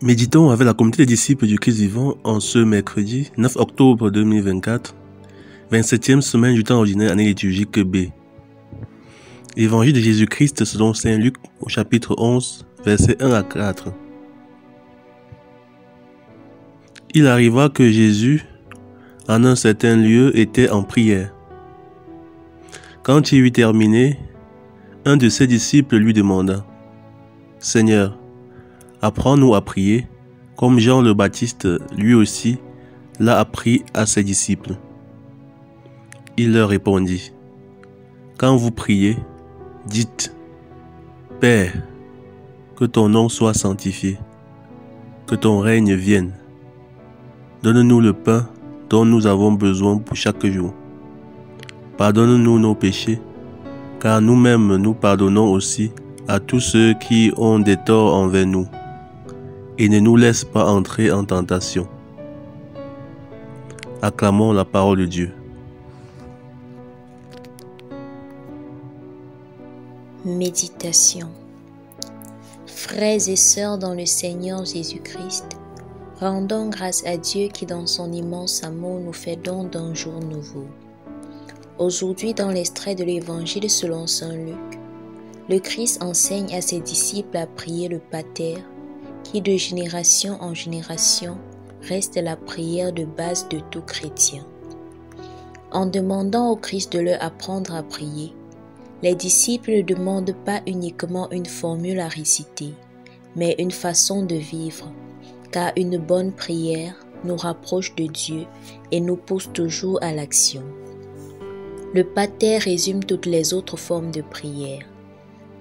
Méditons avec la communauté des disciples du Christ vivant en ce mercredi 9 octobre 2024, 27e semaine du temps ordinaire, année liturgique B. Évangile de Jésus-Christ selon saint Luc au chapitre 11, versets 1 à 4. Il arriva que Jésus, en un certain lieu, était en prière. Quand il eut terminé, un de ses disciples lui demanda : « Seigneur, apprends-nous à prier, comme Jean le Baptiste, lui aussi, l'a appris à ses disciples. » Il leur répondit : « Quand vous priez, dites : Père, que ton nom soit sanctifié, que ton règne vienne. Donne-nous le pain dont nous avons besoin pour chaque jour. Pardonne-nous nos péchés, car nous-mêmes nous pardonnons aussi à tous ceux qui ont des torts envers nous. Et ne nous laisse pas entrer en tentation. » Acclamons la parole de Dieu. Méditation. Frères et sœurs dans le Seigneur Jésus-Christ, rendons grâce à Dieu qui dans son immense amour nous fait don d'un jour nouveau. Aujourd'hui, dans l'extrait de l'Évangile selon saint Luc, le Christ enseigne à ses disciples à prier le Pater, qui de génération en génération reste la prière de base de tout chrétien. En demandant au Christ de leur apprendre à prier, les disciples ne demandent pas uniquement une formule à réciter, mais une façon de vivre, car une bonne prière nous rapproche de Dieu et nous pousse toujours à l'action. Le Pater résume toutes les autres formes de prière: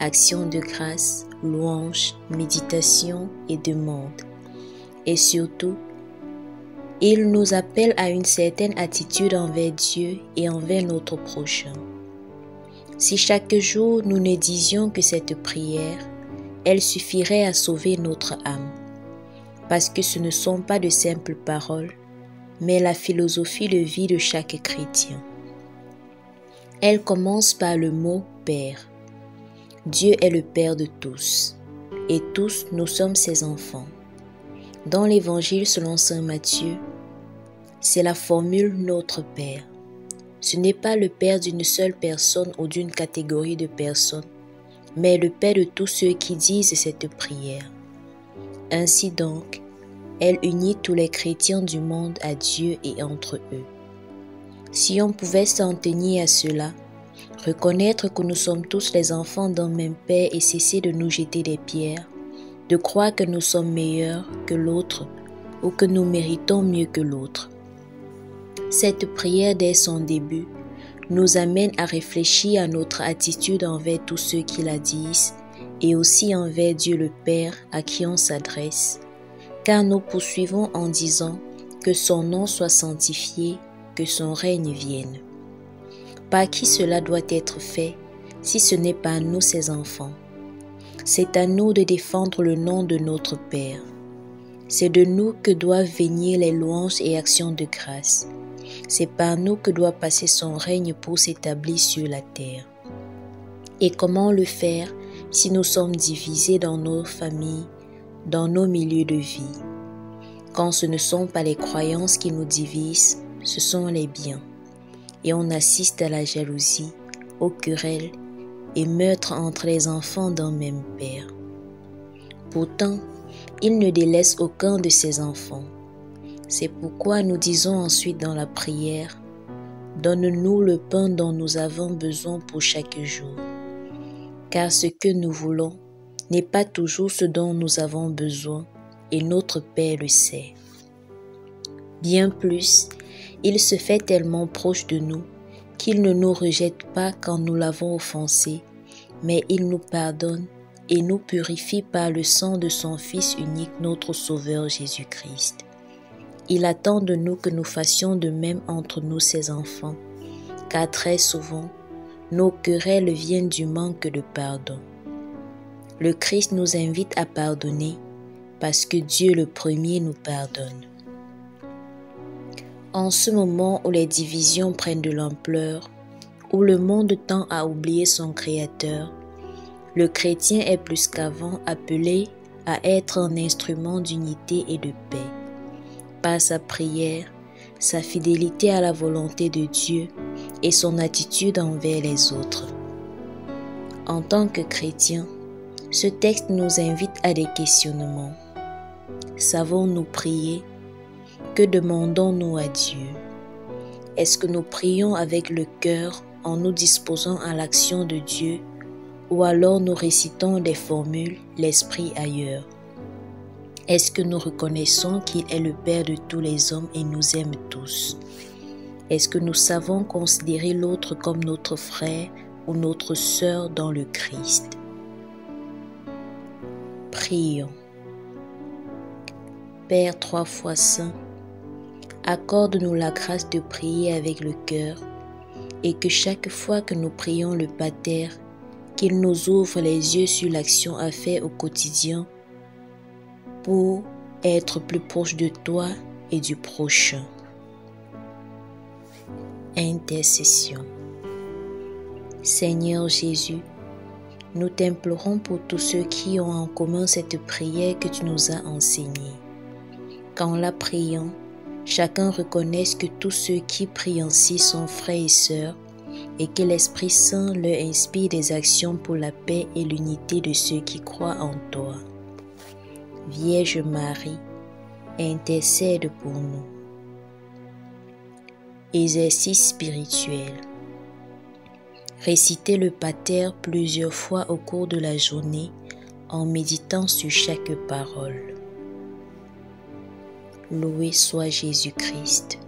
action de grâce, louange, méditation et demande. Et surtout, il nous appelle à une certaine attitude envers Dieu et envers notre prochain. Si chaque jour nous ne disions que cette prière, elle suffirait à sauver notre âme, parce que ce ne sont pas de simples paroles, mais la philosophie de vie de chaque chrétien. Elle commence par le mot « Père ». Dieu est le Père de tous, et tous nous sommes ses enfants. Dans l'Évangile selon saint Matthieu, c'est la formule « Notre Père ». Ce n'est pas le Père d'une seule personne ou d'une catégorie de personnes, mais le Père de tous ceux qui disent cette prière. Ainsi donc, elle unit tous les chrétiens du monde à Dieu et entre eux. Si on pouvait s'en tenir à cela, reconnaître que nous sommes tous les enfants d'un même Père et cesser de nous jeter des pierres, de croire que nous sommes meilleurs que l'autre ou que nous méritons mieux que l'autre. Cette prière, dès son début, nous amène à réfléchir à notre attitude envers tous ceux qui la disent et aussi envers Dieu le Père à qui on s'adresse, car nous poursuivons en disant que son nom soit sanctifié, que son règne vienne. Par qui cela doit être fait si ce n'est pas nous ses enfants? C'est à nous de défendre le nom de notre Père. C'est de nous que doivent venir les louanges et actions de grâce. C'est par nous que doit passer son règne pour s'établir sur la terre. Et comment le faire si nous sommes divisés dans nos familles, dans nos milieux de vie? Quand ce ne sont pas les croyances qui nous divisent, ce sont les biens. Et on assiste à la jalousie, aux querelles et meurtres entre les enfants d'un même père. Pourtant, il ne délaisse aucun de ses enfants. C'est pourquoi nous disons ensuite dans la prière : donne-nous le pain dont nous avons besoin pour chaque jour. Car ce que nous voulons n'est pas toujours ce dont nous avons besoin, et notre Père le sait. Bien plus, il se fait tellement proche de nous qu'il ne nous rejette pas quand nous l'avons offensé, mais il nous pardonne et nous purifie par le sang de son Fils unique, notre Sauveur Jésus-Christ. Il attend de nous que nous fassions de même entre nous ses enfants, car très souvent, nos querelles viennent du manque de pardon. Le Christ nous invite à pardonner parce que Dieu le premier nous pardonne. En ce moment où les divisions prennent de l'ampleur, où le monde tend à oublier son Créateur, le chrétien est plus qu'avant appelé à être un instrument d'unité et de paix. Par sa prière, sa fidélité à la volonté de Dieu et son attitude envers les autres. En tant que chrétiens, ce texte nous invite à des questionnements. Savons-nous prier? Que demandons-nous à Dieu? Est-ce que nous prions avec le cœur en nous disposant à l'action de Dieu ou alors nous récitons des formules, l'esprit ailleurs? Est-ce que nous reconnaissons qu'il est le Père de tous les hommes et nous aime tous? Est-ce que nous savons considérer l'autre comme notre frère ou notre sœur dans le Christ? Prions. Père 3 fois saint, accorde-nous la grâce de prier avec le cœur et que chaque fois que nous prions le Pater, qu'il nous ouvre les yeux sur l'action à faire au quotidien pour être plus proche de toi et du prochain. Intercession. Seigneur Jésus, nous t'implorons pour tous ceux qui ont en commun cette prière que tu nous as enseignée. Qu'en la priant, chacun reconnaisse que tous ceux qui prient ainsi sont frères et sœurs et que l'Esprit Saint leur inspire des actions pour la paix et l'unité de ceux qui croient en toi. Vierge Marie, intercède pour nous. Exercice spirituel. Récitez le Pater plusieurs fois au cours de la journée en méditant sur chaque parole. Loué soit Jésus-Christ.